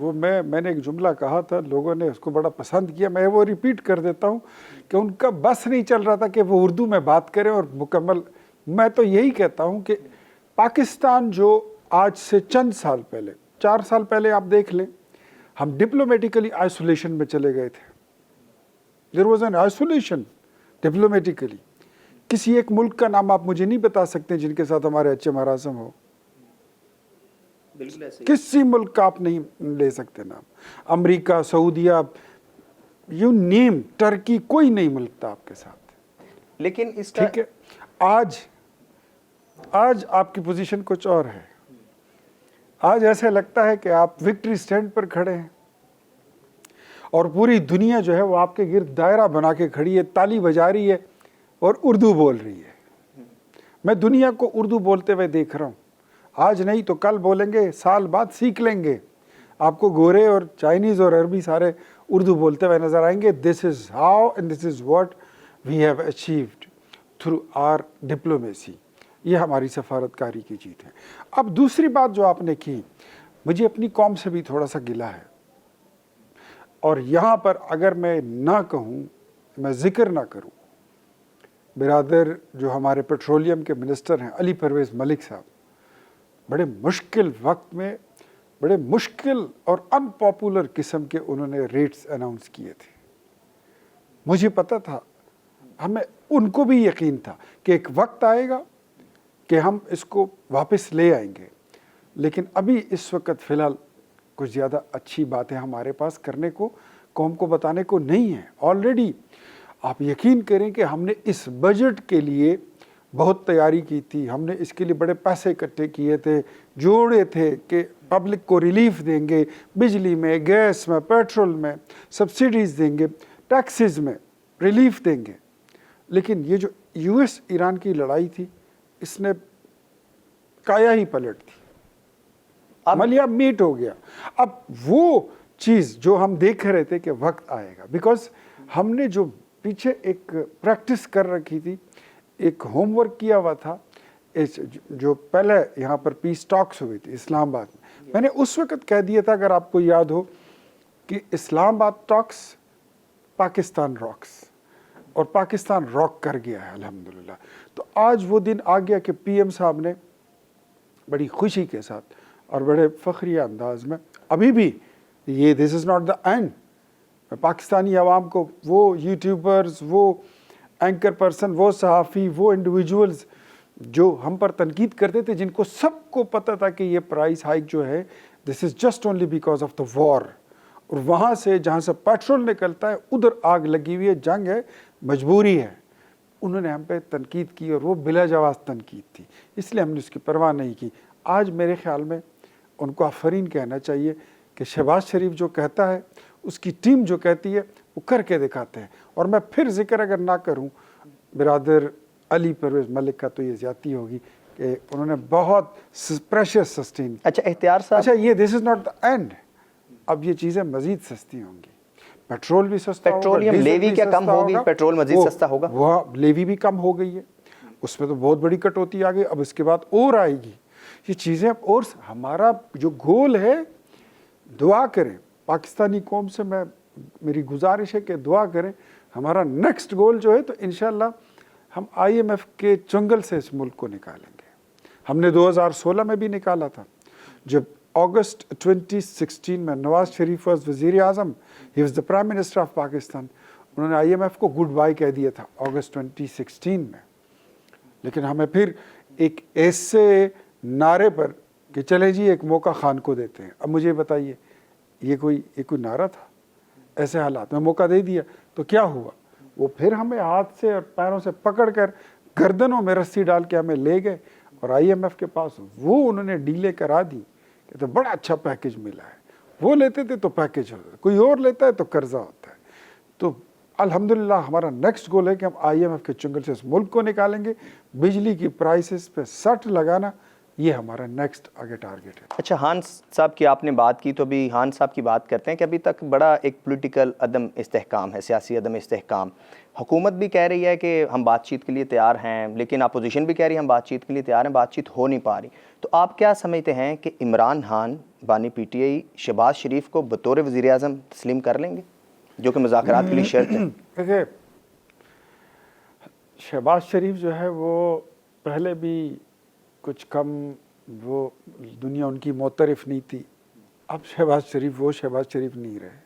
وہ میں نے ایک جملہ کہا تھا, لوگوں نے اس کو بڑا پسند کیا, میں وہ ریپیٹ کر دیتا ہوں کہ ان کا بس نہیں چل رہا تھا کہ وہ اردو میں بات کریں اور مکمل. میں تو یہی کہتا ہوں کہ پاکستان جو آج سے چند سال پہلے, 4 سال پہلے آپ دیکھ لیں, ہم ڈپلومیٹیکلی آئسولیشن میں چلے گئے تھے. There was an isolation diplomatically. کسی ایک ملک کا نام آپ مجھے نہیں بتا سکتے جن کے ساتھ ہمارے اچھے مراسم ہو. کسی ملک کا آپ نہیں لے سکتے نام. امریکہ, سعودیہ, یو نیم, ٹرکی, کوئی نہیں ملک تھا آپ کے ساتھ. لیکن اس کا ٹھیک ہے, آج آپ کی پوزیشن کچھ اور ہے. آج ایسے لگتا ہے کہ آپ وکٹری سٹینڈ پر کھڑے ہیں اور پوری دنیا جو ہے وہ آپ کے گرد دائرہ بنا کے کھڑی ہے, تالی بجا رہی ہے اور اردو بول رہی ہے. میں دنیا کو اردو بولتے ہوئے دیکھ رہا ہوں. آج نہیں تو کل بولیں گے, سال بعد سیکھ لیں گے. آپ کو گورے اور چائنیز اور عربی سارے اردو بولتے ہوئے نظر آئیں گے. This is how and this is what we have achieved through our diplomacy. یہ ہماری سفارتکاری کی جیت ہے. اب دوسری بات جو آپ نے کی, مجھے اپنی قوم سے بھی تھوڑا سا گلہ ہے, اور یہاں پر اگر میں نہ کہوں, میں ذکر نہ کروں, برادر جو ہمارے پیٹرولیم کے منسٹر ہیں علی پرویز ملک صاحب, بڑے مشکل وقت میں بڑے مشکل اور ان پاپولر قسم کے انہوں نے ریٹس اناؤنس کیے تھے. مجھے پتا تھا, ہمیں ان کو بھی یقین تھا کہ ایک وقت آئے گا کہ ہم اس کو واپس لے آئیں گے. لیکن ابھی اس وقت فی الحال کچھ زیادہ اچھی باتیں ہمارے پاس کرنے کو, قوم کو بتانے کو نہیں ہیں. آلریڈی آپ یقین کریں کہ ہم نے اس بجٹ کے لیے بہت تیاری کی تھی. ہم نے اس کے لیے بڑے پیسے اکٹھے کیے تھے, جوڑے تھے کہ پبلک کو ریلیف دیں گے, بجلی میں, گیس میں, پیٹرول میں سبسڈیز دیں گے, ٹیکسز میں ریلیف دیں گے. لیکن یہ جو یو ایس ایران کی لڑائی تھی, اس نے کایا ہی پلٹ دی. عملیہ میٹ ہو گیا. اب وہ چیز جو ہم دیکھ رہے تھے کہ وقت آئے گا, بیکاز ہم نے جو پیچھے ایک پریکٹس کر رکھی تھی, ایک ہوم ورک کیا ہوا تھا, جو پہلے یہاں پر پیس ٹاکس ہوئی تھی اسلام آباد میں نے اس وقت کہہ دیا تھا, اگر آپ کو یاد ہو, کہ اسلام آباد ٹاکس, پاکستان راکس, اور پاکستان راک کر گیا ہے الحمدللہ. تو آج وہ دن آ گیا کہ پی ایم صاحب نے بڑی خوشی کے ساتھ اور بڑے فخریہ انداز میں, ابھی بھی یہ this is not the end, Pakistani عوام کو, وہ یوٹیوبرز, وہ اینکر پرسن, وہ صحافی, وہ انڈیویجولز جو ہم پر تنقید کرتے تھے, جن کو سب کو پتہ تھا کہ یہ پرائس ہائیک جو ہے this is just only because of the war, اور وہاں سے جہاں سے پیٹرول نکلتا ہے ادھر آگ لگی ہوئی ہے, جنگ ہے, مجبوری ہے. انہوں نے ہم پہ تنقید کی اور وہ بلا جواز تنقید تھی, اس لیے ہم نے اس کی پرواہ نہیں کی. آج میرے خیال میں ان کو آفرین کہنا چاہیے کہ شہباز شریف جو کہتا ہے, اس کی ٹیم جو کہتی ہے, وہ کر کے دکھاتے ہیں. اور میں پھر ذکر اگر نہ کروں برادر علی پرویز ملک کا, تو یہ زیادتی ہوگی کہ انہوں نے بہت پریشر سسٹین. اچھا اختیار صاحب, اچھا یہ this is not the and, اب یہ چیزیں مزید سستی ہوں گی. پیٹرول بھی سستا ہوگا, پیٹرولیم لیوی کیا کم ہوگی, پیٹرول مزید سستا ہوگا. وہ لیوی بھی کم ہو گئی ہے, اس میں تو بہت بڑی کٹوتی آ گئی. اب اس کے بعد اور آئے گی یہ چیزیں. اور ہمارا جو گول ہے, دعا کریں پاکستانی قوم سے, میری گزارش ہے کہ دعا کریں. ہمارا نیکسٹ گول جو ہے, تو انشاءاللہ ہم آئی ایم ایف کے چنگل سے اس ملک کو نکالیں گے. ہم نے 2016 میں بھی نکالا تھا, جب اگست 2016 میں نواز شریف واز وزیر اعظم, he was the prime minister of Pakistan. انہوں نے آئی ایم ایف کو گڈ بائی کہہ دیا تھا اگست 2016 میں. لیکن ہمیں پھر ایک ایسے نعرے پر کہ چلے جی ایک موقع خان کو دیتے ہیں. اب مجھے بتائیے, یہ کوئی نعرہ تھا؟ ایسے حالات میں موقع دے دیا تو کیا ہوا؟ وہ پھر ہمیں ہاتھ سے اور پیروں سے پکڑ کر گردنوں میں رسی ڈال کے ہمیں لے گئے, اور آئی ایم ایف کے پاس وہ انہوں نے ڈیلے کرا دی کہ تو بڑا اچھا پیکج ملا ہے. وہ لیتے تھے تو پیکج ہوتا ہے, کوئی اور لیتا ہے تو قرضہ ہوتا ہے. تو الحمدللہ ہمارا نیکسٹ گول ہے کہ ہم آئی ایم ایف کے چنگل سے اس ملک کو نکالیں گے. بجلی کی پرائسز پہ سٹ لگانا یہ ہمارا نیکسٹ آگے ٹارگیٹ ہے. اچھا، خان صاحب کی آپ نے بات کی تو ابھی خان صاحب کی بات کرتے ہیں کہ ابھی تک بڑا ایک پولیٹیکل عدم استحکام ہے، سیاسی عدم استحکام. حکومت بھی کہہ رہی ہے کہ ہم بات چیت کے لیے تیار ہیں، لیکن اپوزیشن بھی کہہ رہی ہے ہم بات چیت کے لیے تیار ہیں، بات چیت ہو نہیں پا رہی. تو آپ کیا سمجھتے ہیں کہ عمران خان بانی پی ٹی آئی شہباز شریف کو بطور وزیر اعظم تسلیم کر لیں گے جو کہ مذاکرات کے لیے شرط ہے؟ دیکھیے، شہباز شریف جو ہے وہ پہلے بھی کچھ کم، وہ دنیا ان کی معترف نہیں تھی. اب شہباز شریف وہ شہباز شریف نہیں رہے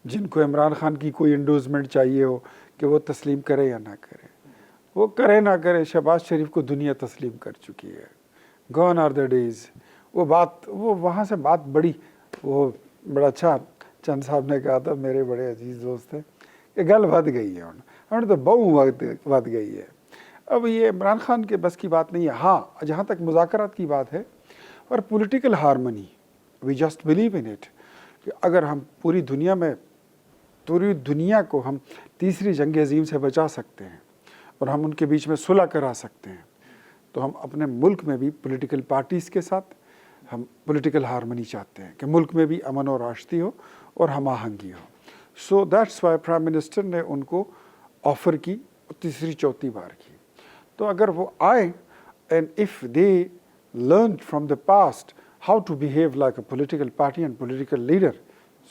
جن کو عمران خان کی کوئی انڈوزمنٹ چاہیے ہو کہ وہ تسلیم کرے یا نہ کرے. وہ کرے نہ کرے، شہباز شریف کو دنیا تسلیم کر چکی ہے. Gone are the days. وہ وہاں سے بات بڑی، وہ بڑا اچھا چند صاحب نے کہا تھا، میرے بڑے عزیز دوست تھے، کہ گل ود گئی ہے ہمیں تو بہو ود گئی ہے. اب یہ عمران خان کے بس کی بات نہیں ہے. ہاں، جہاں تک مذاکرات کی بات ہے اور political harmony, we just believe in it, کہ اگر ہم پوری دنیا کو ہم تیسری جنگ عظیم سے بچا سکتے ہیں اور ہم ان کے بیچ میں صلح کرا سکتے ہیں، تو ہم اپنے ملک میں بھی پولیٹیکل پارٹیز کے ساتھ ہم پولیٹیکل ہارمنی چاہتے ہیں کہ ملک میں بھی امن اور آشتی ہو اور ہم آہنگی ہو. So that's why prime minister نے ان کو آفر کی، تیسری چوتھی بار کی. تو اگر وہ آئے and if they learn from the past how to behave like a political party and political leader,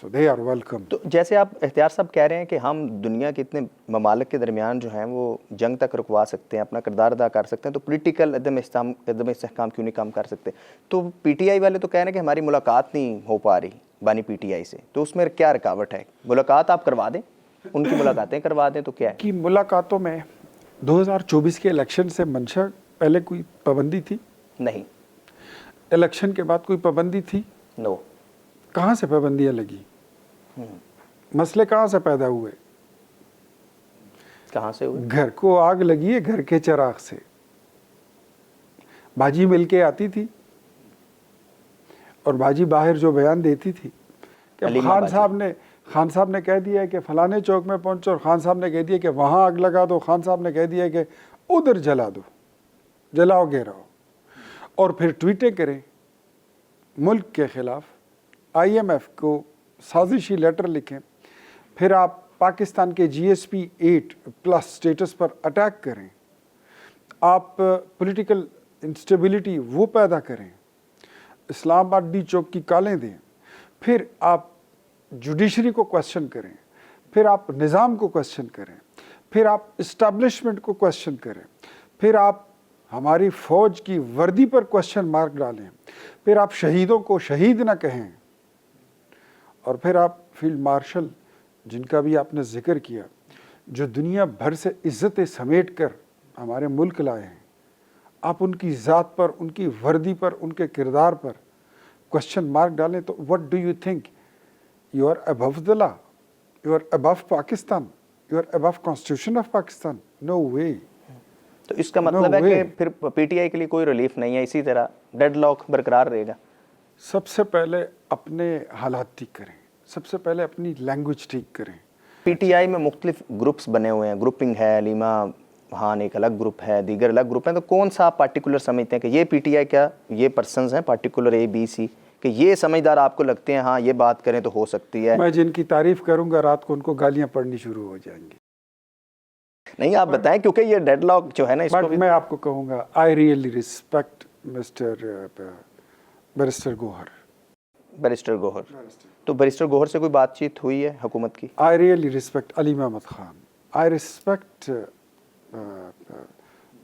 so they are welcome. تو جیسے آپ اختیار صاحب کہہ رہے ہیں کہ ہم دنیا کے اتنے ممالک کے درمیان جو ہیں وہ جنگ تک رکوا سکتے ہیں، اپنا کردار ادا کر سکتے ہیں، تو پولیٹیکل عدم استحکام کیوں نہیں کام کر سکتے؟ تو پی ٹی آئی والے تو کہہ رہے ہیں کہ ہماری ملاقات نہیں ہو پا رہی بانی پی ٹی آئی سے، تو اس میں کیا رکاوٹ ہے؟ ملاقات آپ کروا دیں، ان کی ملاقاتیں کروا دیں تو کیا ہے؟ کی ملاقاتوں میں 2024 کے الیکشن سے منشا پہلے کوئی پابندی تھی؟ نہیں. الیکشن کے بعد کوئی پابندی تھی؟ نو. کہاں سے پابندیاں لگی؟ مسئلے کہاں سے پیدا ہوئے؟ کہاں سے ہوئے؟ گھر کو آگ لگی ہے گھر کے چراغ سے. باجی مل کے آتی تھی اور باجی باہر جو بیان دیتی تھی کہ خان صاحب نے کہہ دیا کہ فلانے چوک میں پہنچو، اور خان صاحب نے کہہ دیا کہ وہاں آگ لگا دو، خان صاحب نے کہہ دیا کہ ادھر جلا دو، جلاؤ گھیراؤ، اور پھر ٹویٹیں کریں ملک کے خلاف، آئی ایم ایف کو سازشی لیٹر لکھیں، پھر آپ پاکستان کے جی ایس پی 8+ سٹیٹس پر اٹیک کریں، آپ پولیٹیکل انسٹیبلٹی وہ پیدا کریں، اسلام آباد ڈی چوک کی کالیں دیں، پھر آپ جوڈیشری کو کویسچن کریں، پھر آپ نظام کو کویسچن کریں، پھر آپ اسٹیبلشمنٹ کو کویسچن کریں، پھر آپ ہماری فوج کی وردی پر کویسچن مارک ڈالیں، پھر آپ شہیدوں کو شہید نہ کہیں، اور پھر آپ فیلڈ مارشل جن کا بھی آپ نے ذکر کیا، جو دنیا بھر سے عزتیں سمیٹ کر ہمارے ملک لائے ہیں، آپ ان کی ذات پر، ان کی وردی پر، ان کے کردار پر کویسچن مارک ڈالیں، تو what do you think? You are above the law. You are above Pakistan. You are above Constitution of Pakistan. No way. تو اس کا مطلب ہے کہ پھر پی ٹی آئی کے لیے کوئی ریلیف نہیں ہے، اسی طرح ڈیڈ لاک برقرار رہے گا. سب سے پہلے اپنے حالات ٹھیک کریں، سب سے پہلے اپنی لینگویج ٹھیک کریں. پی ٹی آئی میں مختلف گروپس بنے ہوئے ہیں، گروپنگ ہے، علیمہ خان ایک الگ گروپ ہے، دیگر الگ گروپ ہیں، تو کون سا آپ پارٹیکولر سمجھتے ہیں کہ یہ پی ٹی آئی کا یہ پرسنز ہیں پارٹیکولر اے بی سی، کہ یہ سمجھدار آپ کو لگتے ہیں ہاں یہ بات کریں تو ہو سکتی ہے؟ میں جن کی تعریف کروں گا رات کو ان کو گالیاں پڑنی شروع ہو جائیں گی. نہیں آپ بتائیں، کیونکہ یہ ڈیڈ لاک جو ہے نا اس کو بھی میں آپ کو کہوں گا I really respect mister barrister Gohar. Barrister Gohar, تو بیرسٹر گوہر سے کوئی بات چیت ہوئی ہے حکومت کی؟ آئی really respect Ali Muhammad Khan. I respect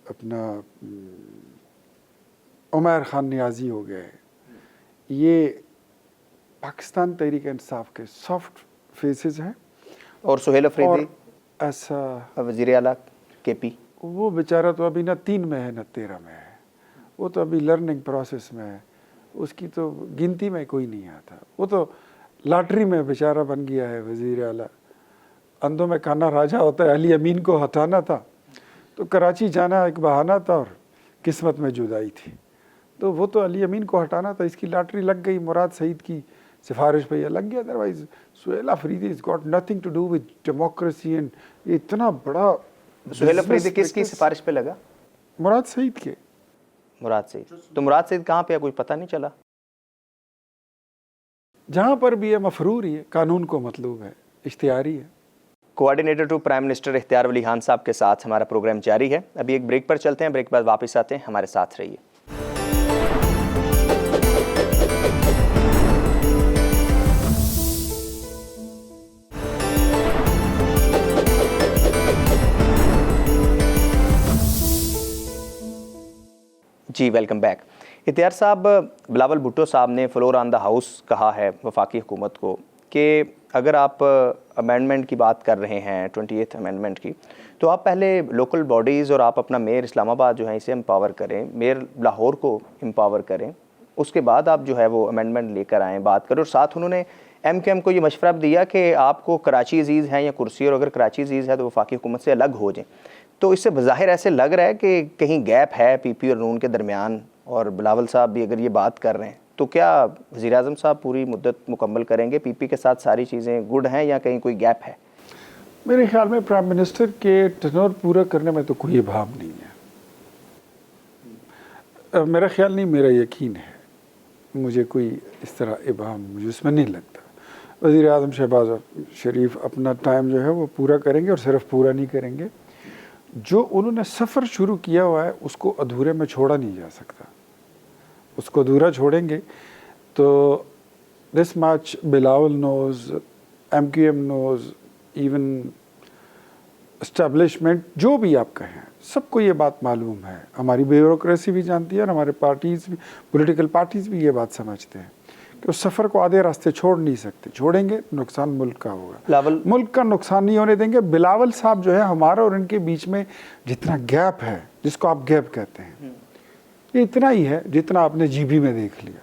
اپنا عمیر خان نیازی ہو گئے، یہ پاکستان تحریک انصاف کے سافٹ فیسز ہیں. اور سہیل افریدی ایسا وزیر اعلیٰ کے پی، وہ بیچارہ تو ابھی نہ 3 میں ہے نہ 13 میں ہے، وہ تو ابھی لرننگ پروسیس میں ہے، اس کی تو گنتی میں کوئی نہیں آتا. وہ تو لاٹری میں بیچارہ بن گیا ہے وزیر اعلیٰ. اندھوں میں کھانا راجہ ہوتا ہے. علی امین کو ہٹانا تھا تو کراچی جانا ایک بہانہ تھا اور قسمت میں جدائی تھی، تو وہ تو علی امین کو ہٹانا تھا، اس کی لاٹری لگ گئی. مراد سعید کی سفارش پہ یہ لگ گیا. Otherwise Sohail Afridi is got nothing to do with democracy. And یہ اتنا بڑا سہیل افریدی کس کی سفارش پہ لگا؟ مراد سعید کے. مراد سعید. تو مراد سعید کہاں پہ ہے کچھ پتہ نہیں چلا؟ جہاں پر بھی ہے مفرور ہی ہے, قانون کو مطلوب ہے, اختیاری ہے. Coordinator to prime minister Ikhtiar Wali Khan صاحب کے ساتھ ہمارا پروگرام جاری ہے. ابھی ایک بریک پر چلتے ہیں, بریک کے بعد واپس آتے ہیں, ہمارے ساتھ رہیے. جی ویلکم بیک. اختیار صاحب, بلاول بھٹو صاحب نے فلور آن دا ہاؤس کہا ہے وفاقی حکومت کو کہ اگر آپ امینڈمنٹ کی بات کر رہے ہیں 28 امینڈمنٹ کی, تو آپ پہلے لوکل باڈیز اور آپ اپنا میئر اسلام آباد جو ہے اسے امپاور کریں, میئر لاہور کو امپاور کریں, اس کے بعد آپ جو ہے وہ امینڈمنٹ لے کر آئیں, بات کریں. اور ساتھ انہوں نے ایم کیو ایم کو یہ مشورہ دیا کہ آپ کو کراچی عزیز ہیں یا کرسی, اور اگر کراچی عزیز ہے تو وفاقی حکومت سے الگ ہو جائیں. تو اس سے بظاہر ایسے لگ رہا ہے کہ کہیں گیپ ہے پی پی اور نون کے درمیان, اور بلاول صاحب بھی اگر یہ بات کر رہے ہیں تو کیا وزیر اعظم صاحب پوری مدت مکمل کریں گے, پی پی کے ساتھ ساری چیزیں گڈ ہیں یا کہیں کوئی گیپ ہے؟ میرے خیال میں پرائم منسٹر کے ٹینور پورا کرنے میں تو کوئی ابہام نہیں ہے. میرا خیال نہیں, میرا یقین ہے, مجھے کوئی اس طرح ابہام مجھے اس میں نہیں لگتا. وزیر اعظم شہباز شریف اپنا ٹائم جو ہے وہ پورا کریں گے, اور صرف پورا نہیں کریں گے, جو انہوں نے سفر شروع کیا ہوا ہے اس کو ادھورے میں چھوڑا نہیں جا سکتا. اس کو ادھورا چھوڑیں گے تو دس مچ بلاول نوز, ایم کیو ایم نوز, ایون اسٹیبلشمنٹ جو بھی آپ کہیں, سب کو یہ بات معلوم ہے. ہماری بیوروکریسی بھی جانتی ہے, اور ہمارے پارٹیز بھی, پولیٹیکل پارٹیز بھی یہ بات سمجھتے ہیں کہ اس سفر کو آدھے راستے چھوڑ نہیں سکتے. چھوڑیں گے نقصان ملک کا ہوگا, ملک کا نقصان نہیں ہونے دیں گے. بلاول صاحب جو ہے, ہمارا اور ان کے بیچ میں جتنا گیپ ہے, جس کو آپ گیپ کہتے ہیں, یہ اتنا ہی ہے جتنا آپ نے جی بی میں دیکھ لیا.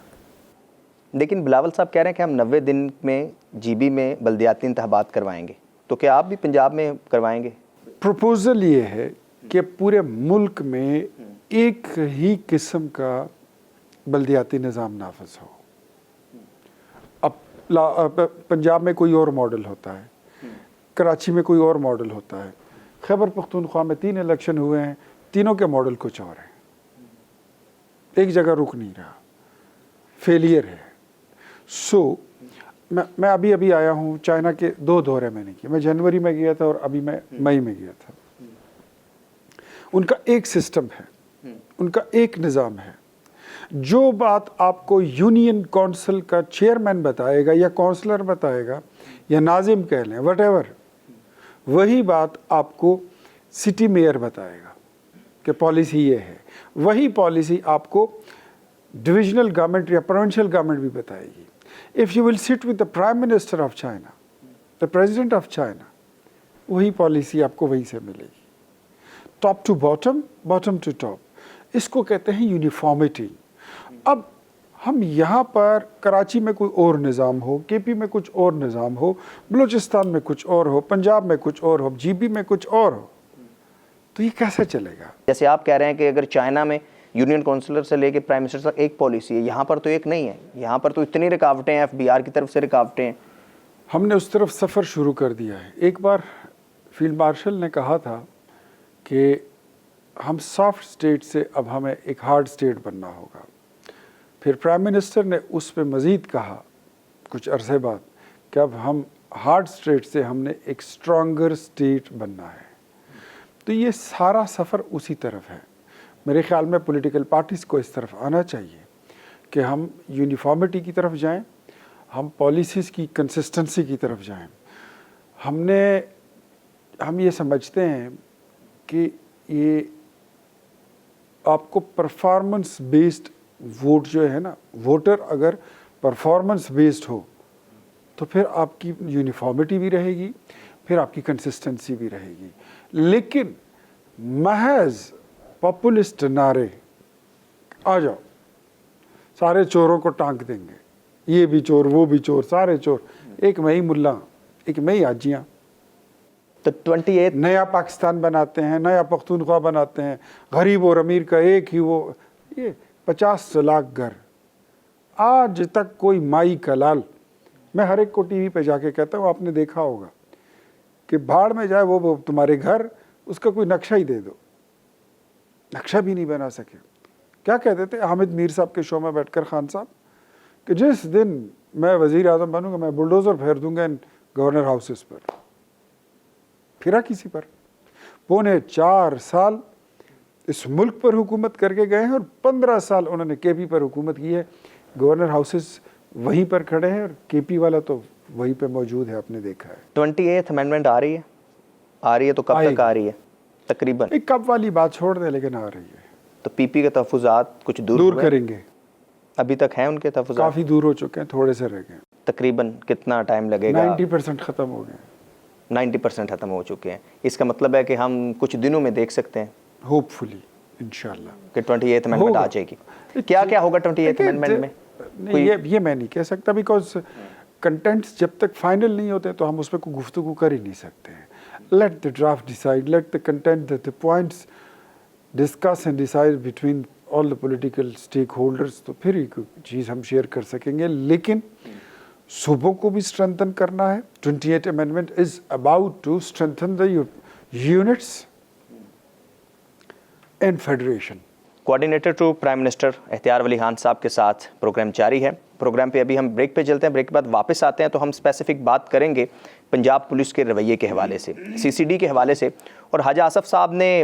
لیکن بلاول صاحب کہہ رہے ہیں کہ ہم 90 دن میں جی بی میں بلدیاتی انتخابات کروائیں گے, تو کیا آپ بھی پنجاب میں کروائیں گے؟ پروپوزل یہ ہے کہ پورے ملک میں ایک ہی قسم کا بلدیاتی نظام نافذ ہو. اب پنجاب میں کوئی اور ماڈل ہوتا ہے, کراچی میں کوئی اور ماڈل ہوتا ہے, خیبر پختونخوا میں 3 الیکشن ہوئے ہیں, تینوں کے ماڈل کچھ اور ہیں. ایک جگہ رک نہیں رہا, فیلئر ہے. سو میں ابھی آیا ہوں, چائنا کے 2 دورے میں نے کیے. میں جنوری میں گیا تھا اور ابھی میں مئی میں گیا تھا. ان کا ایک سسٹم ہے, ان کا ایک نظام ہے. جو بات آپ کو یونین کونسل کا چیئرمین بتائے گا یا کونسلر بتائے گا یا ناظم کہہ لیں وٹ ایور, وہی بات آپ کو سٹی میئر بتائے گا کہ پالیسی یہ ہے. وہی پالیسی آپ کو ڈویژنل گورنمنٹ یا پروونشل گورنمنٹ بھی بتائے گی. If you will sit with the Prime Minister of China, the President of China, وہی پالیسی آپ کو وہیں سے ملے گی. Top to bottom, bottom to top. اس کو کہتے ہیں یونیفارمٹی. اب ہم یہاں پر کراچی میں کوئی اور نظام ہو, کے پی میں کچھ اور نظام ہو, بلوچستان میں کچھ اور ہو, پنجاب میں کچھ اور ہو, جی بی میں کچھ اور ہو, تو یہ کیسے چلے گا؟ جیسے آپ کہہ رہے ہیں کہ اگر چائنا میں یونین کونسلر سے لے کے پرائم منسٹر تک ایک پالیسی ہے, یہاں پر تو ایک نہیں ہے. یہاں پر تو اتنی رکاوٹیں ہیں, ایف بی آر کی طرف سے رکاوٹیں ہیں. ہم نے اس طرف سفر شروع کر دیا ہے. ایک بار فیلڈ مارشل نے کہا تھا کہ ہم سافٹ اسٹیٹ سے اب ہمیں ایک ہارڈ اسٹیٹ بننا ہوگا. پھر پرائم منسٹر نے اس پہ مزید کہا کچھ عرصے بعد کہ اب ہم ہارڈ اسٹیٹ سے ہم نے ایک اسٹرانگر اسٹیٹ بننا ہے. تو یہ سارا سفر اسی طرف ہے. میرے خیال میں پولیٹیکل پارٹیز کو اس طرف آنا چاہیے کہ ہم یونیفارمٹی کی طرف جائیں, ہم پالیسیز کی کنسسٹنسی کی طرف جائیں. ہم یہ سمجھتے ہیں کہ یہ آپ کو پرفارمنس بیسڈ ووٹ جو ہے نا, ووٹر اگر پرفارمنس بیسڈ ہو تو پھر آپ کی یونیفارمٹی بھی رہے گی, پھر آپ کی کنسسٹنسی بھی رہے گی. لیکن محض پاپولسٹ نعرے, آ جاؤ سارے چوروں کو ٹانک دیں گے, یہ بھی چور وہ بھی چور, سارے چور, ایک میں ہی ملا, ایک میں ہی حاجیاں, تو 28 نیا پاکستان بناتے ہیں, نیا پختونخوا بناتے ہیں, غریب اور امیر کا ایک ہی وہ, یہ 50 لاکھ گھر. آج تک کوئی مائی کا لال, میں ہر ایک کو ٹی وی پہ جا کے کہتا ہوں, آپ نے دیکھا ہوگا کہ بھاڑ میں جائے وہ تمہارے گھر, اس کا کوئی نقشہ ہی دے دو, نقشہ بھی نہیں بنا سکے. کیا کہتے تھے حامد میر صاحب کے شو میں بیٹھ کر خان صاحب کہ جس دن میں وزیر اعظم بنوں گا میں بلڈوزر پھیر دوں گا ان گورنر ہاؤسز پر. پھرا کسی پر. 4.25 سال اس ملک پر حکومت کر کے گئے ہیں اور 15 سال انہوں نے کے پی پر حکومت کی ہے. گورنر ہاؤسز وہیں پر کھڑے ہیں اور کے پی والا تو وہیں پہ موجود ہے, آپ نے دیکھا ہے. 28th امینڈمنٹ آ رہی ہے تو کب تک آ رہی ہے تقریباً؟ ایک کب والی بات چھوڑ دیں, لیکن آ رہی ہے. تو پی پی کے تحفظات کچھ دور کریں گے, ابھی تک ہیں ان کے تحفظات؟ کافی دور ہو چکے ہیں, تھوڑے سے رہ گئے. تقریباً کتنا ٹائم لگے گا؟ 90% ختم ہو گئے. 90% ختم ہو چکے ہیں. اس کا مطلب ہے کہ ہم کچھ دنوں میں دیکھ سکتے ہیں ہوپ فلی انشاءاللہ کہ 28th امینڈمنٹ آ جائے گی. کیا ہوگا 28th امینڈمنٹ میں؟ یہ میں نہیں کہہ سکتا, بیکاز کنٹینٹس جب تک فائنل نہیں ہوتے تو ہم اس پہ کوئی گفتگو کر ہی نہیں سکتے ہیں. Let the draft decide, let the content, the points discuss and decide between all the political stack holders, تو پھر ہی کوئی چیز ہم شیئر کر سکیں گے. لیکن صوبوں کو بھی اسٹرینتھن کرنا ہے. 28 amendment is about to strengthen the units and federation. Coordinator to prime minister Ikhtiar Wali Khan صاحب کے ساتھ پروگرام جاری ہے. پروگرام پہ ابھی ہم بریک پہ چلتے ہیں, بریک کے بعد واپس آتے ہیں تو ہم اسپیسیفک بات کریں گے پنجاب پولیس کے رویے کے حوالے سے, سی سی ڈی کے حوالے سے, اور حاجہ آصف صاحب نے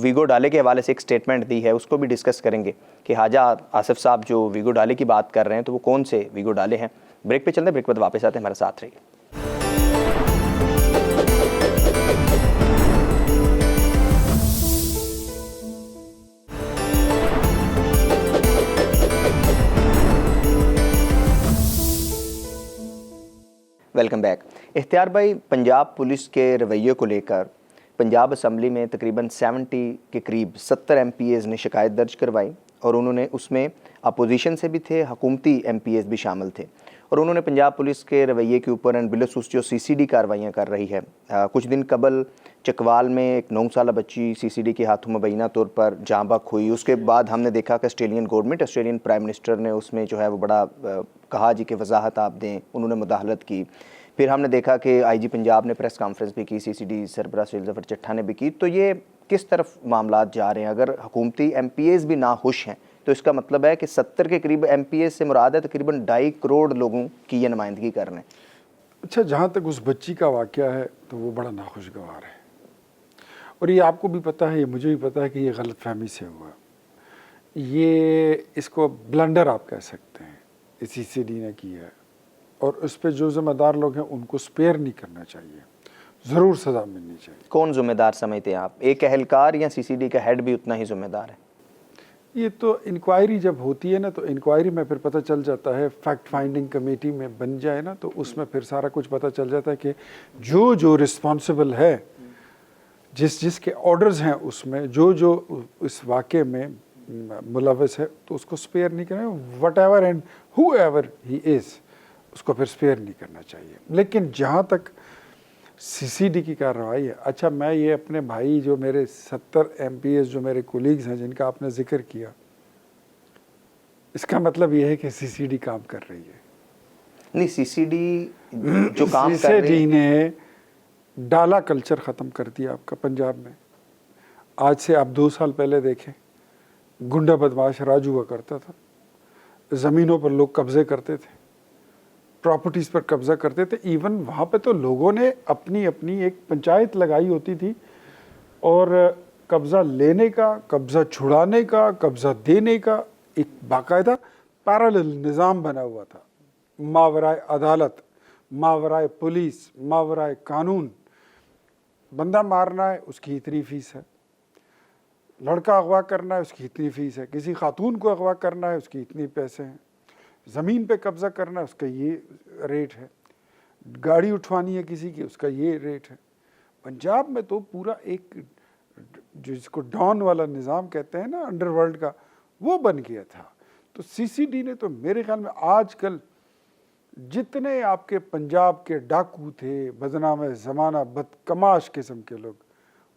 ویگو ڈالے کے حوالے سے ایک سٹیٹمنٹ دی ہے, اس کو بھی ڈسکس کریں گے کہ حاجہ آصف صاحب جو ویگو ڈالے کی بات کر رہے ہیں تو وہ کون سے ویگو ڈالے ہیں. بریک پہ چلتے ہیں, بریک کے بعد واپس آتے ہیں, ہمارے ساتھ رہیے. Welcome back. اختیار بھائی, پنجاب پولیس کے رویے کو لے کر پنجاب اسمبلی میں تقریباً 70 کے قریب 70 ایم پی ایز نے شکایت درج کروائی, اور انہوں نے اس میں اپوزیشن سے بھی تھے, حکومتی ایم پی ایز بھی شامل تھے, اور انہوں نے پنجاب پولیس کے رویے کے اوپر اینڈ بالخصوص جو سی سی ڈی کارروائیاں کر رہی ہے. کچھ دن قبل چکوال میں ایک 9 سالہ بچی سی سی ڈی کے ہاتھوں مبینہ طور پر جاں بحق ہوئی. اس کے بعد ہم نے دیکھا کہ Australian government, Australian prime minister نے اس میں جو ہے وہ بڑا کہا جی کہ وضاحت آپ دیں, انہوں نے مداخلت کی. پھر ہم نے دیکھا کہ آئی جی پنجاب نے پریس کانفرنس بھی کی, سی سی ڈی سربراہ سہیل ظفر چٹھا نے بھی کی. تو یہ کس طرف معاملات جا رہے ہیں؟ اگر حکومتی ایم پی ایز بھی ناخوش ہیں تو اس کا مطلب ہے کہ 70 کے قریب ایم پی ایز سے مراد ہے تقریباً 2.5 کروڑ لوگوں کی یہ نمائندگی کر رہے ہیں. اچھا, جہاں تک اس بچی کا واقعہ ہے تو وہ بڑا ناخوشگوار ہے, اور یہ آپ کو بھی پتہ ہے, یہ مجھے بھی پتہ ہے کہ یہ غلط فہمی سے ہوا. یہ اس کو بلنڈر آپ کہہ سکتے ہیں, سی سی ڈی نے کیا ہے, اور اس پہ جو ذمہ دار لوگ ہیں ان کو سپیئر نہیں کرنا چاہیے, ضرور سزا ملنی چاہیے. کون ذمہ دار سمجھتے ہیں آپ؟ ایک اہلکار یا سی سی ڈی کا ہیڈ بھی اتنا ہی ذمہ دار ہے؟ یہ تو انکوائری جب ہوتی ہے نا, تو انکوائری میں پھر پتہ چل جاتا ہے, فیکٹ فائنڈنگ کمیٹی میں بن جائے نا تو اس میں پھر سارا کچھ پتہ چل جاتا ہے کہ جو رسپانسبل ہے, جس کے آرڈرز ہیں اس میں, جو اس واقعے میں ملوث ہے, تو اس کو سپیئر نہیں کرنا, whatever and whoever he is, اس کو پھر سپیئر نہیں کرنا چاہیے. لیکن جہاں تک سی سی ڈی کی کارروائی ہے, اچھا میں یہ اپنے بھائی جو میرے 70 ایم پی ایس جو میرے کولیگز ہیں جن کا آپ نے ذکر کیا, اس کا مطلب یہ ہے کہ سی سی ڈی کام کر رہی ہے. نہیں, سی سی ڈی جو کام کر سی رہی ڈی نے ڈالا کلچر ختم کر دیا آپ کا پنجاب میں. آج سے آپ 2 سال پہلے دیکھیں, گنڈا بدماش راج ہوا کرتا تھا, زمینوں پر لوگ قبضے کرتے تھے, پراپرٹیز پر قبضہ کرتے تھے. ایون وہاں پہ تو لوگوں نے اپنی ایک پنچایت لگائی ہوتی تھی, اور قبضہ لینے کا, قبضہ چھڑانے کا, قبضہ دینے کا ایک باقاعدہ پیرالل نظام بنا ہوا تھا, ماورائے عدالت, ماورائے پولیس, ماورائے قانون. بندہ مارنا ہے اس کی اتنی فیس ہے, لڑکا اغوا کرنا ہے اس کی اتنی فیس ہے, کسی خاتون کو اغوا کرنا ہے اس کی اتنی پیسے ہیں, زمین پہ قبضہ کرنا ہے اس کا یہ ریٹ ہے, گاڑی اٹھوانی ہے کسی کی اس کا یہ ریٹ ہے. پنجاب میں تو پورا ایک جس کو ڈان والا نظام کہتے ہیں نا, انڈر ورلڈ کا, وہ بن گیا تھا. تو سی سی ڈی نے تو میرے خیال میں آج کل جتنے آپ کے پنجاب کے ڈاکو تھے, بدنام زمانہ, بدکماش قسم کے لوگ,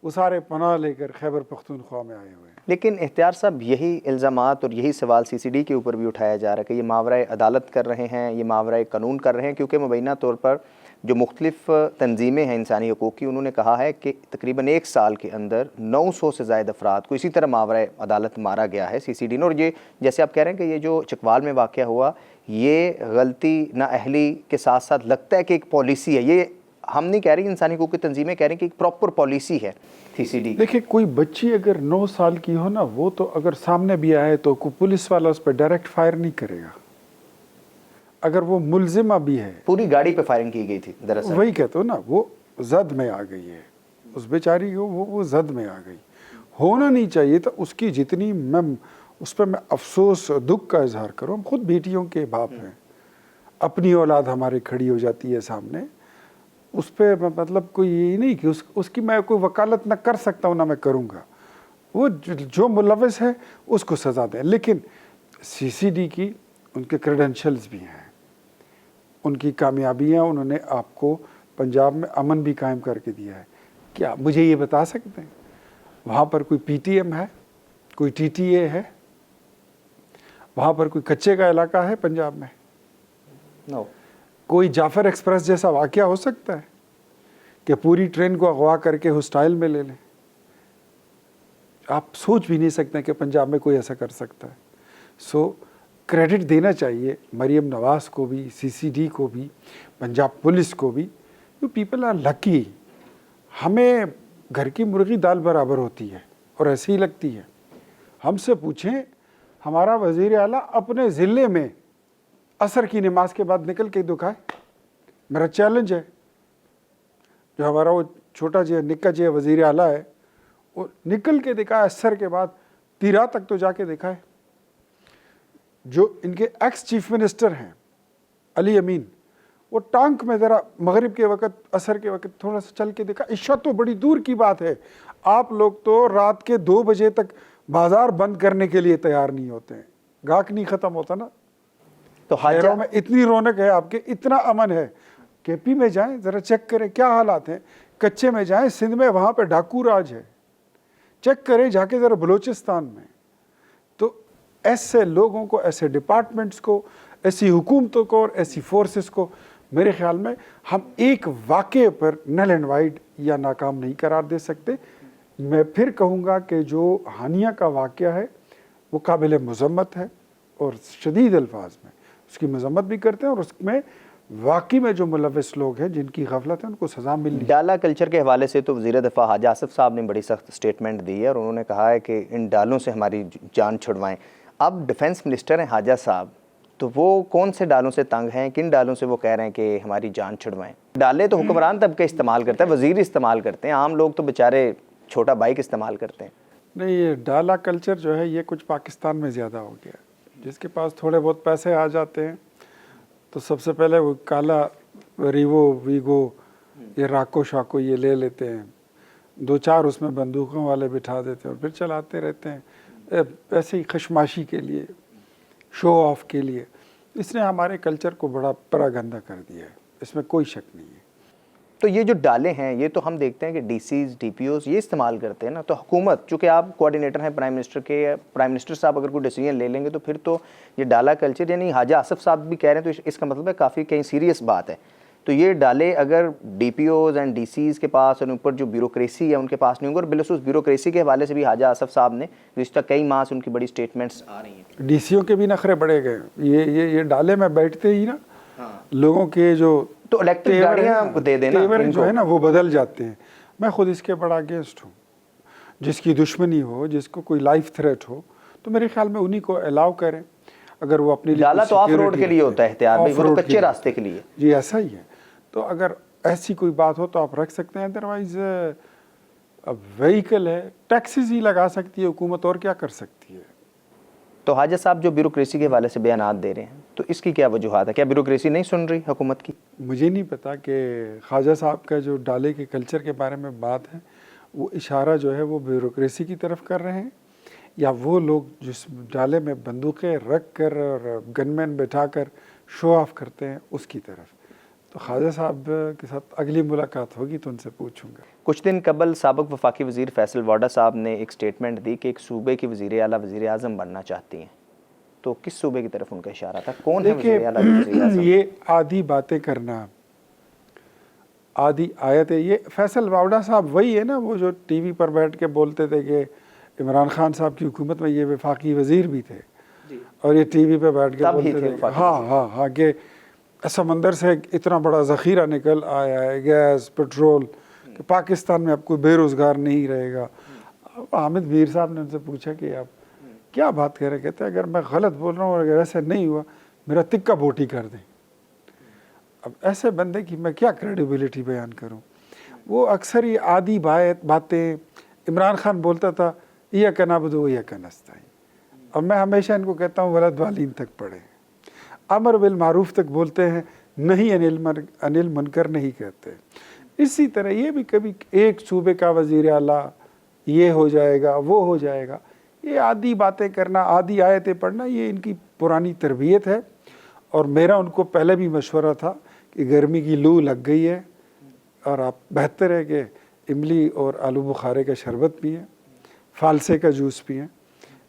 وہ سارے پناہ لے کر خیبر پختونخوا میں آئے ہوئے ہیں۔ لیکن اختیار صاحب یہی الزامات اور یہی سوال سی سی ڈی کے اوپر بھی اٹھایا جا رہا ہے کہ یہ ماورائے عدالت کر رہے ہیں، یہ ماورائے قانون کر رہے ہیں، کیونکہ مبینہ طور پر جو مختلف تنظیمیں ہیں انسانی حقوق کی، انہوں نے کہا ہے کہ تقریباً 1 سال کے اندر 900 سے زائد افراد کو اسی طرح ماورائے عدالت مارا گیا ہے سی سی ڈی نے۔ اور یہ جیسے آپ کہہ رہے ہیں کہ یہ جو چکوال میں واقعہ ہوا، یہ غلطی نااہلی کے ساتھ ساتھ لگتا ہے کہ ایک پالیسی ہے، یہ ہم نہیں کہہ رہے، انسانی حقوق کی تنظیمیں کہہ رہے ہیں کہ ایک پراپر پالیسی ہے سی سی ڈی۔ دیکھیں کوئی بچی اگر 9 سال کی ہو نا، وہ تو اگر سامنے بھی آئے تو کوئی پولیس والا اس پہ ڈائریکٹ فائر نہیں کرے گا، اگر وہ ملزمہ بھی ہے۔ پوری گاڑی پہ فائرنگ کی گئی تھی دراصل، وہی کہتے ہو نا، وہ زد میں آ گئی ہے اس بیچاری کو، وہ زد میں آ گئی، ہونا نہیں چاہیے تھا اس کی جتنی، میں اس پہ میں افسوس دکھ کا اظہار کروں، ہم خود بیٹیوں کے باپ ہیں، اپنی اولاد ہماری کھڑی ہو جاتی ہے سامنے، اس پہ مطلب کوئی یہ نہیں کہ اس کی میں کوئی وکالت نہ کر سکتا ہوں نہ میں کروں گا، وہ جو ملوث ہے اس کو سزا دیں۔ لیکن سی سی ڈی کی ان کے کریڈنشلز بھی ہیں، ان کی کامیابیاں، انہوں نے آپ کو پنجاب میں امن بھی قائم کر کے دیا ہے۔ کیا مجھے یہ بتا سکتے ہیں وہاں پر کوئی پی ٹی ایم ہے، کوئی ٹی ٹی اے ہے، وہاں پر کوئی کچے کا علاقہ ہے پنجاب میں؟ نو۔ کوئی جعفر ایکسپریس جیسا واقعہ ہو سکتا ہے کہ پوری ٹرین کو اغوا کر کے ہاسٹائل میں لے لیں؟ آپ سوچ بھی نہیں سکتے کہ پنجاب میں کوئی ایسا کر سکتا ہے۔ سو کریڈٹ دینا چاہیے مریم نواز کو بھی، سی سی ڈی کو بھی، پنجاب پولیس کو بھی۔ You people are lucky. ہمیں گھر کی مرغی دال برابر ہوتی ہے اور ایسی ہی لگتی ہے۔ ہم سے پوچھیں، ہمارا وزیر اعلیٰ اپنے ضلع میں عصر کی نماز کے بعد نکل کے دکھائے، میرا چیلنج ہے۔ جو ہمارا وہ چھوٹا جی نکا جی وزیر اعلیٰ ہے، وہ نکل کے دکھائے عصر کے بعد، تیرا تک تو جا کے دکھائے۔ جو ان کے ایکس چیف منسٹر ہیں علی امین، وہ ٹانک میں ذرا مغرب کے وقت، عصر کے وقت تھوڑا سا چل کے دکھا۔ عشاء تو بڑی دور کی بات ہے، آپ لوگ تو رات کے 2 بجے تک بازار بند کرنے کے لیے تیار نہیں ہوتے ہیں، گاہک نہیں ختم ہوتا نا۔ تو شہروں میں اتنی رونق ہے آپ کے، اتنا امن ہے۔ کے پی میں جائیں ذرا چیک کریں کیا حالات ہیں، کچے میں جائیں سندھ میں، وہاں پہ ڈاکو راج ہے، چیک کریں جا کے ذرا بلوچستان میں۔ تو ایسے لوگوں کو، ایسے ڈپارٹمنٹس کو، ایسی حکومتوں کو اور ایسی فورسز کو، میرے خیال میں ہم ایک واقعے پر نل اینڈ وائڈ یا ناکام نہیں قرار دے سکتے۔ میں پھر کہوں گا کہ جو ہانیہ کا واقعہ ہے وہ قابل مذمت ہے، اور شدید الفاظ میں اس کی مذمت بھی کرتے ہیں، اور اس میں واقعی میں جو ملوث لوگ ہیں جن کی غفلت ہے ان کو سزا ملنی ہے۔ ڈالا کلچر کے حوالے سے تو وزیر دفاع حاجی آصف صاحب نے بڑی سخت سٹیٹمنٹ دی ہے، اور انہوں نے کہا ہے کہ ان ڈالوں سے ہماری جان چھڑوائیں۔ اب ڈیفنس منسٹر ہیں حاجہ صاحب، تو وہ کون سے ڈالوں سے تنگ ہیں، کن ڈالوں سے وہ کہہ رہے ہیں کہ ہماری جان چھڑوائیں؟ ڈالے تو حکمران طبقہ استعمال کرتا ہے، وزیر استعمال کرتے ہیں، عام لوگ تو بیچارے چھوٹا بائک استعمال کرتے ہیں۔ نہیں، یہ ڈالا کلچر جو ہے یہ کچھ پاکستان میں زیادہ ہو گیا ہے۔ جس کے پاس تھوڑے بہت پیسے آ جاتے ہیں تو سب سے پہلے وہ کالا ریوو ویگو، یہ راکو شاکو یہ لے لیتے ہیں، 2-4 اس میں بندوقوں والے بٹھا دیتے ہیں اور پھر چلاتے رہتے ہیں ایسے ہی خشماشی کے لیے، شو آف کے لیے۔ اس نے ہمارے کلچر کو بڑا پراگندہ کر دیا ہے، اس میں کوئی شک نہیں ہے۔ تو یہ جو ڈالے ہیں یہ تو ہم دیکھتے ہیں کہ D Cs, D P Os یہ استعمال کرتے ہیں نا، تو حکومت چونکہ آپ کوآرڈینیٹر ہیں پرائم منسٹر کے، پرائم منسٹر صاحب اگر کوئی ڈیسیجن لے لیں گے تو پھر تو یہ ڈالا کلچر، یعنی حاجہ آصف صاحب بھی کہہ رہے ہیں تو اس کا مطلب ہے کافی کہیں سیریس بات ہے۔ تو یہ ڈالے اگر D P Os and D Cs کے پاس اور اوپر جو بیوروکریسی ہے ان کے پاس نہیں ہوں گے، اور بالخصوص بیوروکریسی کے حوالے سے بھی حاجہ آصف صاحب نے گزشتہ کئی ماہ سے ان کی بڑی سٹیٹمنٹس آ رہی ہیں۔ ڈی سیوں کے بھی نخرے بڑھے گئے، یہ ڈالے میں بیٹھتے ہی نا لوگوں کے جو تو الیکٹرک گاڑیاں دے دینا جو ہے نا وہ بدل جاتے ہیں۔ میں خود اس کے بڑا اگینسٹ ہوں۔ جس کی دشمنی ہو، جس کو کوئی لائف تھریٹ ہو، تو میرے خیال میں انہی کو الاؤ کریں۔ اگر وہ اپنے ڈالا تو آف روڈ کے لیے ہوتا ہے احتیاط بھائی، وہ تو کچے راستے کے لیے۔ جی ایسا ہی ہے، تو اگر ایسی کوئی بات ہو تو آپ رکھ سکتے ہیں، ادروائز وہیکل ہے، ٹیکسز ہی لگا سکتی ہے حکومت، اور کیا کر سکتی ہے۔ تو حاجہ صاحب جو بیوروکریسی کے حوالے سے بیانات دے رہے ہیں تو اس کی کیا وجوہات ہے؟ کیا بیوروکریسی نہیں سن رہی حکومت کی؟ مجھے نہیں پتا کہ خواجہ صاحب کا جو ڈالے کے کلچر کے بارے میں بات ہے، وہ اشارہ جو ہے وہ بیوروکریسی کی طرف کر رہے ہیں، یا وہ لوگ جس ڈالے میں بندوقیں رکھ کر اور گن مین بٹھا کر شو آف کرتے ہیں اس کی طرف۔ تو خواجہ صاحب کے ساتھ اگلی ملاقات ہوگی تو ان سے پوچھوں گا. کچھ دن قبل سابق وفاقی وزیر فیصل واڈا صاحب نے ایک سٹیٹمنٹ دی کہ ایک صوبے کی وزیر اعلیٰ وزیر اعظم بننا چاہتی ہیں. تو کس صوبے کی طرف ان کا اشارہ تھا؟ کون ہے وزیر اعلیٰ وزیر اعظم؟ یہ آدھی باتیں کرنا، آدھی آیت ہے. یہ فیصل واڈا صاحب وہی ہے نا وہ جو ٹی وی پر بیٹھ کے بولتے تھے کہ عمران خان صاحب کی حکومت میں یہ وفاقی وزیر بھی تھے اور یہ ٹی وی پہ بیٹھ کے بولتے تھے ہاں کہ سمندر سے اتنا بڑا ذخیرہ نکل آیا ہے گیس پٹرول کہ پاکستان میں اب کوئی بے روزگار نہیں رہے گا. حامد میر صاحب نے ان سے پوچھا کہ آپ کیا بات کر رہے؟ کہتے ہیں اگر میں غلط بول رہا ہوں اور اگر ایسا نہیں ہوا میرا تکہ بوٹی کر دیں. اب ایسے بندے کی میں کیا کریڈیبلٹی بیان کروں؟ وہ اکثر یہ آدھی باتیں عمران خان بولتا تھا ایاک نعبد و ایاک نستعین، اور میں ہمیشہ ان کو کہتا ہوں ولدوالین تک پڑھیں. امر بالمعروف تک بولتے ہیں، نہیں انل منکر نہیں کہتے. اسی طرح یہ بھی کبھی ایک صوبے کا وزیر اعلیٰ یہ ہو جائے گا وہ ہو جائے گا، یہ آدھی باتیں کرنا آدھی آیتیں پڑھنا یہ ان کی پرانی تربیت ہے. اور میرا ان کو پہلے بھی مشورہ تھا کہ گرمی کی لو لگ گئی ہے اور آپ بہتر ہے کہ املی اور آلو بخارے کا شربت پئیں، فالسے کا جوس پئیں،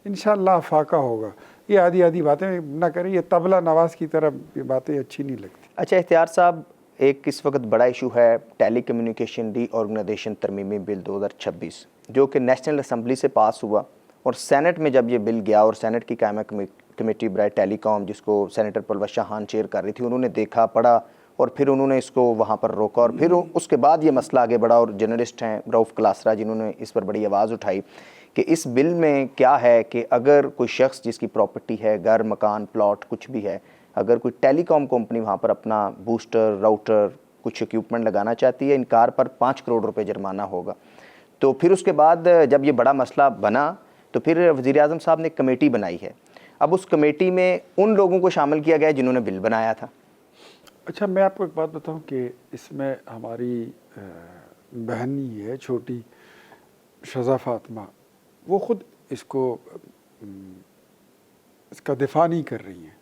انشاءاللہ فاقہ ہوگا. یہ آدھی باتیں نہ کریں، یہ طبلہ نواز کی طرح یہ باتیں اچھی نہیں لگتی. اچھا اختیار صاحب، ایک اس وقت بڑا ایشو ہے ٹیلی کمیونیکیشن ڈی آرگنائزیشن ترمیمی بل 2026 جو کہ نیشنل اسمبلی سے پاس ہوا اور سینٹ میں جب یہ بل گیا اور سینٹ کی قائمہ کمیٹی برائے ٹیلی کام جس کو سینیٹر پرویز شاہان چیئر کر رہی تھی، انہوں نے دیکھا پڑھا اور پھر انہوں نے اس کو وہاں پر روکا اور پھر اس کے بعد یہ مسئلہ آگے بڑھا اور جرنلسٹ ہیں رؤف کلاسرا جنہوں نے اس پر بڑی آواز اٹھائی کہ اس بل میں کیا ہے کہ اگر کوئی شخص جس کی پراپرٹی ہے گھر مکان پلاٹ کچھ بھی ہے، اگر کوئی ٹیلی کام کمپنی وہاں پر اپنا بوسٹر راؤٹر کچھ اکوپمنٹ لگانا چاہتی ہے، انکار پر 5 کروڑ روپے جرمانہ ہوگا. تو پھر اس کے بعد جب یہ بڑا مسئلہ بنا تو پھر وزیر اعظم صاحب نے کمیٹی بنائی ہے. اب اس کمیٹی میں ان لوگوں کو شامل کیا گیا جنہوں نے بل بنایا تھا. اچھا میں آپ کو ایک بات بتاؤں کہ اس میں ہماری بہن ہی ہے چھوٹی شذا فاطمہ، وہ خود اس کا دفاع نہیں کر رہی ہیں.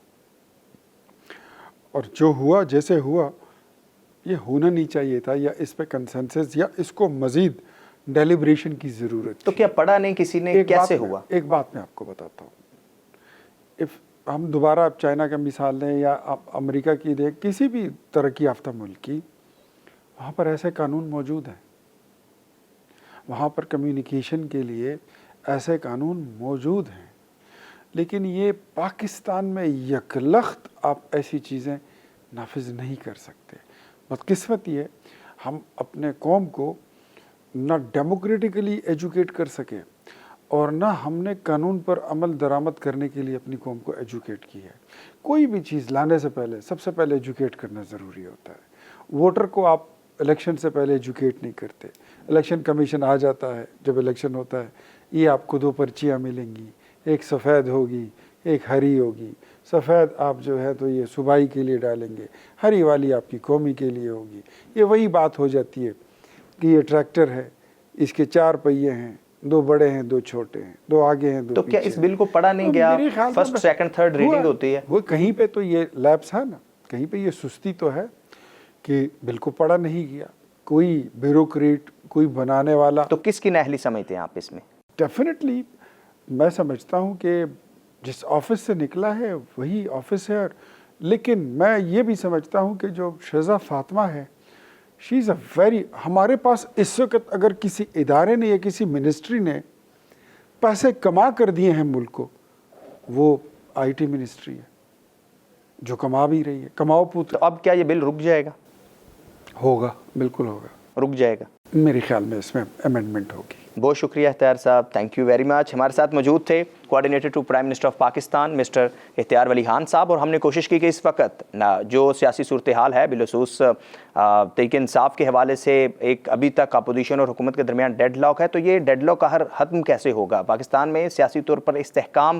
اور جو ہوا جیسے ہوا یہ ہونا نہیں چاہیے تھا، یا اس پہ کنسنسس یا اس کو مزید ڈیلیبریشن کی ضرورت. تو کیا پڑھا نہیں کسی نے کیسے ہوا؟ ایک بات میں آپ کو بتاتا ہوں. ہم دوبارہ چائنا کا مثال لیں یا امریکہ کی دیں، کسی بھی ترقی یافتہ ملک کی، وہاں پر ایسے قانون موجود ہیں، وہاں پر کمیونیکیشن کے لیے ایسے قانون موجود ہیں. لیکن یہ پاکستان میں یکلخت آپ ایسی چیزیں نافذ نہیں کر سکتے. بدقسمت یہ ہم اپنے قوم کو نہ ڈیموکریٹکلی ایجوکیٹ کر سکے اور نہ ہم نے قانون پر عمل درآمد کرنے کے لیے اپنی قوم کو ایجوکیٹ کی ہے. کوئی بھی چیز لانے سے پہلے سب سے پہلے ایجوکیٹ کرنا ضروری ہوتا ہے. ووٹر کو آپ الیکشن سے پہلے ایجوکیٹ نہیں کرتے. الیکشن کمیشن آ جاتا ہے جب الیکشن ہوتا ہے، یہ آپ کو 2 پرچیاں ملیں گی، ایک سفید ہوگی ایک ہری ہوگی. سفید آپ جو ہے تو یہ صوبائی کے لیے ڈالیں گے، ہری والی آپ کی قومی کے لیے ہوگی. یہ وہی بات ہو جاتی ہے کہ یہ ٹریکٹر ہے، اس کے 4 پہیے ہیں، 2 بڑے ہیں 2 چھوٹے ہیں، 2 آگے ہیں 2 پیچھے. تو کیا اس بل کو پڑھا نہیں گیا؟ فرسٹ سیکنڈ تھرڈ ریڈنگ ہوتی ہے. وہ کہیں پہ تو یہ لیپس ہے نا، کہیں پہ یہ سستی تو ہے کہ بل کو پڑھا نہیں گیا. کوئی بیوروکریٹ کوئی بنانے والا. تو کس کی نااہلی سمجھتے ہیں آپ اس میں؟ ڈیفینیٹلی میں سمجھتا ہوں کہ جس آفس سے نکلا ہے وہی آفس ہے. لیکن میں یہ بھی سمجھتا ہوں کہ جو شذا فاطمہ ہے شی از اے ویری، ہمارے پاس اس وقت اگر کسی ادارے نے یا کسی منسٹری نے پیسے کما کر دیے ہیں ملک کو، وہ آئی ٹی منسٹری ہے جو کما بھی رہی ہے. کماؤ پوت. تو اب کیا یہ بل رک جائے گا؟ ہوگا، بالکل ہوگا، رک جائے گا. میرے خیال میں اس میں امینڈمنٹ ہوگی. بہت شکریہ اختیار صاحب، تھینک یو ویری مچ. ہمارے ساتھ موجود تھے coordinator to prime minister of Pakistan mister Ikhtiar Wali Khan صاحب، اور ہم نے کوشش کی کہ اس وقت جو سیاسی صورتحال ہے بالخصوص تحریک انصاف کے حوالے سے ایک ابھی تک اپوزیشن اور حکومت کے درمیان ڈیڈ لاک ہے، تو یہ ڈیڈ لاک کا ختم کیسے ہوگا؟ پاکستان میں سیاسی طور پر استحکام